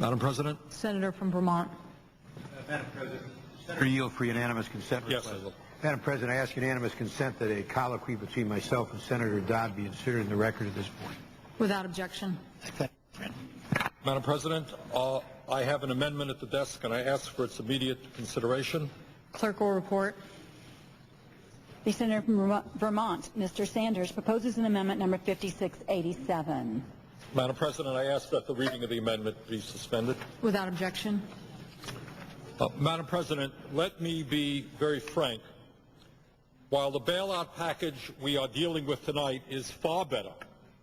Madam President? Senator from Vermont. Madam President, Senator yield for unanimous consent request. Yes, I will. Madam President, I ask unanimous consent that a colloquy between myself and Senator Dodd be inserted in the record at this point. Without objection. Madam President, I have an amendment at the desk, and I ask for its immediate consideration. Clerk will report. The Senator from Vermont, Mr. Sanders, proposes an amendment number 5687. Madam President, I ask that the reading of the amendment be suspended. Without objection. Madam President, let me be very frank. While the bailout package we are dealing with tonight is far better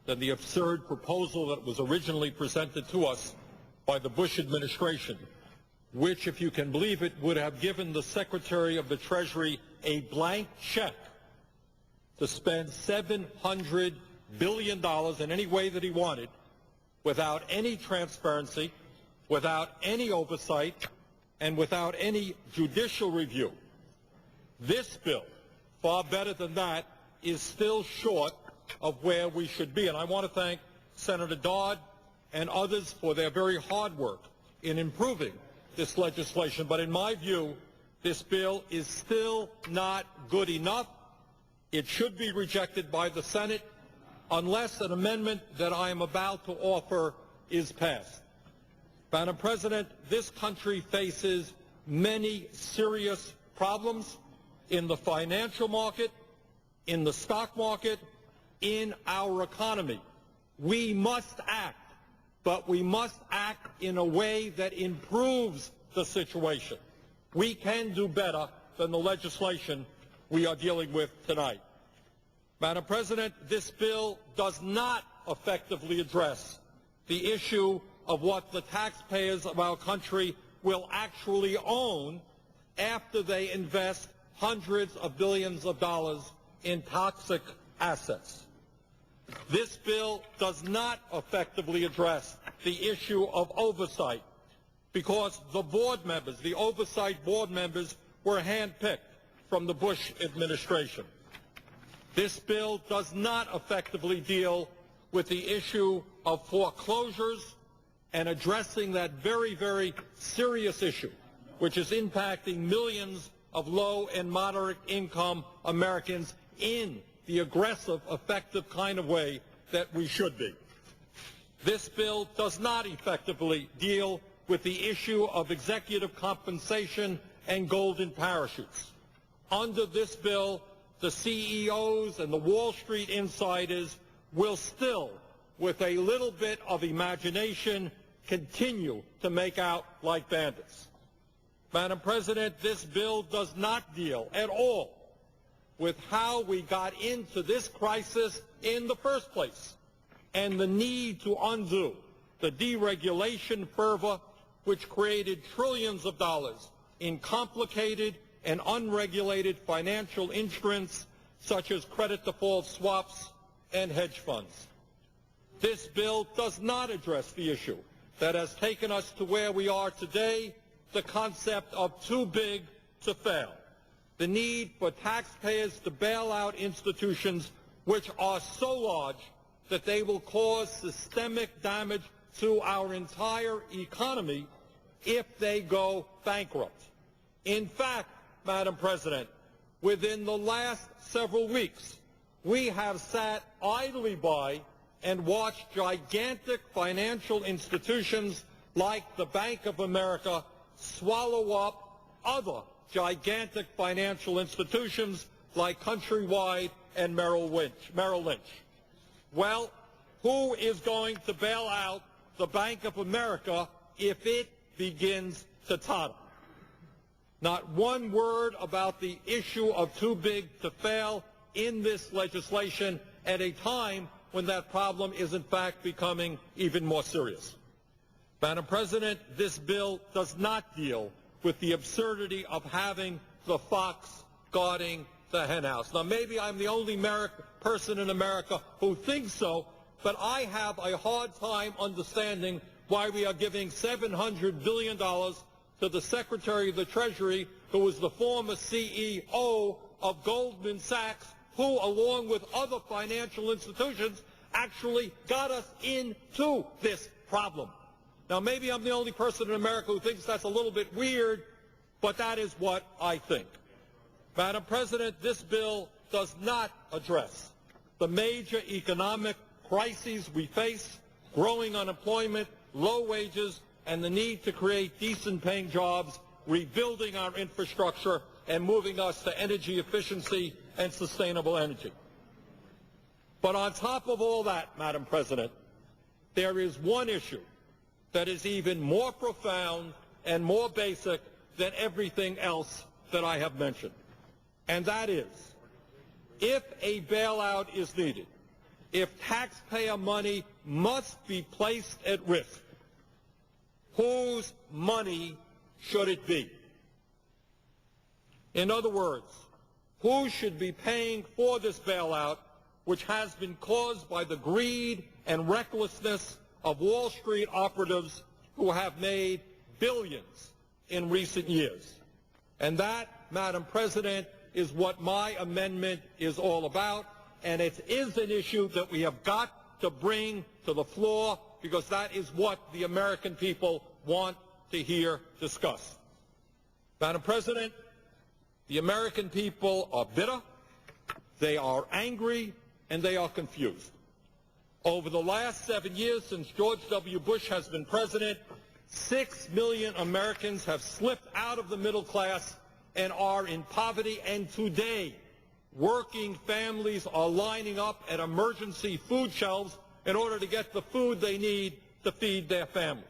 than the absurd proposal that was originally presented to us by the Bush administration, which, if you can believe it, would have given the Secretary of the Treasury a blank check to spend $700 billion in any way that he wanted, without any transparency, without any oversight, and without any judicial review. This bill, far better than that, is still short of where we should be. And I want to thank Senator Dodd and others for their very hard work in improving this legislation. But in my view, this bill is still not good enough. It should be rejected by the Senate unless an amendment that I am about to offer is passed. Madam President, this country faces many serious problems in the financial market, in the stock market, in our economy. We must act, but we must act in a way that improves the situation. We can do better than the legislation we are dealing with tonight. Madam President, this bill does not effectively address the issue of what the taxpayers of our country will actually own after they invest hundreds of billions of dollars in toxic assets. This bill does not effectively address the issue of oversight because the board members, the oversight board members, were handpicked from the Bush administration. This bill does not effectively deal with the issue of foreclosures and addressing that very, very serious issue, which is impacting millions of low and moderate income Americans in the aggressive, effective kind of way that we should be. This bill does not effectively deal with the issue of executive compensation and golden parachutes. Under this bill, the CEOs and the Wall Street insiders will still, with a little bit of imagination, continue to make out like bandits. Madam President, this bill does not deal at all with how we got into this crisis in the first place and the need to undo the deregulation fervor which created trillions of dollars in complicated and unregulated financial instruments such as credit default swaps and hedge funds. This bill does not address the issue that has taken us to where we are today, the concept of too big to fail, the need for taxpayers to bail out institutions which are so large that they will cause systemic damage to our entire economy if they go bankrupt. In fact, Madam President, within the last several weeks, we have sat idly by and watched gigantic financial institutions like the Bank of America swallow up other gigantic financial institutions like Countrywide and Merrill Lynch. Well, who is going to bail out the Bank of America if it begins to totter? Not one word about the issue of too big to fail in this legislation at a time when that problem is in fact becoming even more serious. Madam President, this bill does not deal with the absurdity of having the fox guarding the henhouse. Now, maybe I'm the only person in America who thinks so, but I have a hard time understanding why we are giving $700 billion to the Secretary of the Treasury, who was the former CEO of Goldman Sachs, who, along with other financial institutions, actually got us into this problem. Now, maybe I'm the only person in America who thinks that's a little bit weird, but that is what I think. Madam President, this bill does not address the major economic crises we face, growing unemployment, low wages, and the need to create decent-paying jobs, rebuilding our infrastructure, and moving us to energy efficiency and sustainable energy. But on top of all that, Madam President, there is one issue that is even more profound and more basic than everything else that I have mentioned. And that is, if a bailout is needed, if taxpayer money must be placed at risk, whose money should it be? In other words, who should be paying for this bailout, which has been caused by the greed and recklessness of Wall Street operatives who have made billions in recent years? And that, Madam President, is what my amendment is all about, and it is an issue that we have got to bring to the floor because that is what the American people want to hear discussed. Madam President, the American people are bitter, they are angry, and they are confused. Over the last 7 years since George W. Bush has been president, 6 million Americans have slipped out of the middle class and are in poverty, and today working families are lining up at emergency food shelves in order to get the food they need to feed their families.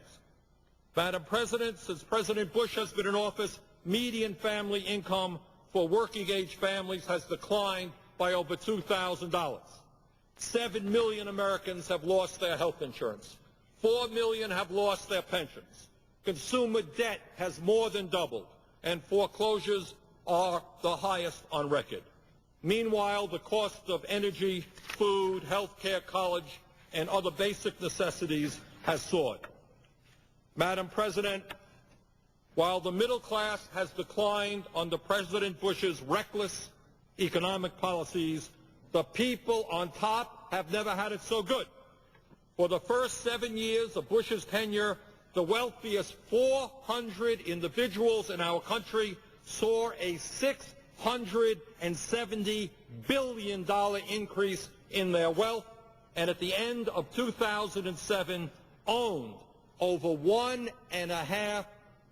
Madam President, since President Bush has been in office, median family income for working-age families has declined by over $2,000. 7 million Americans have lost their health insurance. 4 million have lost their pensions. Consumer debt has more than doubled, and foreclosures are the highest on record. Meanwhile, the cost of energy, food, health care, college, and other basic necessities has soared. Madam President, while the middle class has declined under President Bush's reckless economic policies, the people on top have never had it so good. For the first 7 years of Bush's tenure, the wealthiest 400 individuals in our country saw a $670 billion increase in their wealth, and at the end of 2007 owned over $1.5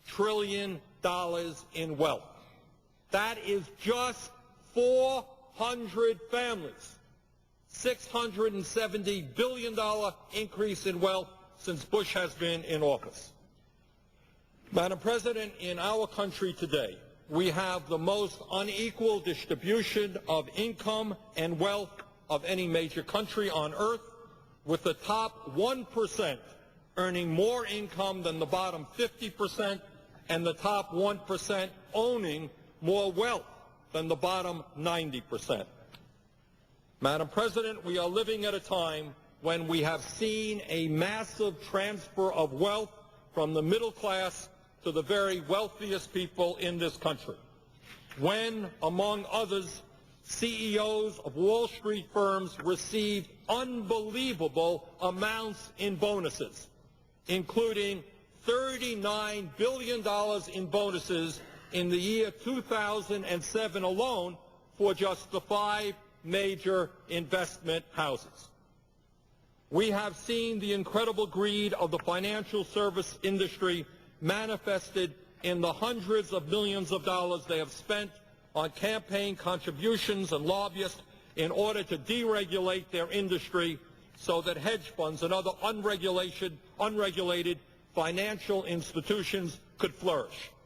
trillion in wealth. That is just 400 families. $670 billion increase in wealth since Bush has been in office. Madam President, in our country today, we have the most unequal distribution of income and wealth of any major country on earth, with the top 1% earning more income than the bottom 50%, and the top 1% owning more wealth than the bottom 90%. Madam President, we are living at a time when we have seen a massive transfer of wealth from the middle class to the very wealthiest people in this country. When, among others, CEOs of Wall Street firms received unbelievable amounts in bonuses, including $39 billion in bonuses in the year 2007 alone for just the 5 major investment houses. We have seen the incredible greed of the financial service industry manifested in the hundreds of millions of dollars they have spent on campaign contributions and lobbyists in order to deregulate their industry so that hedge funds and other unregulated financial institutions could flourish.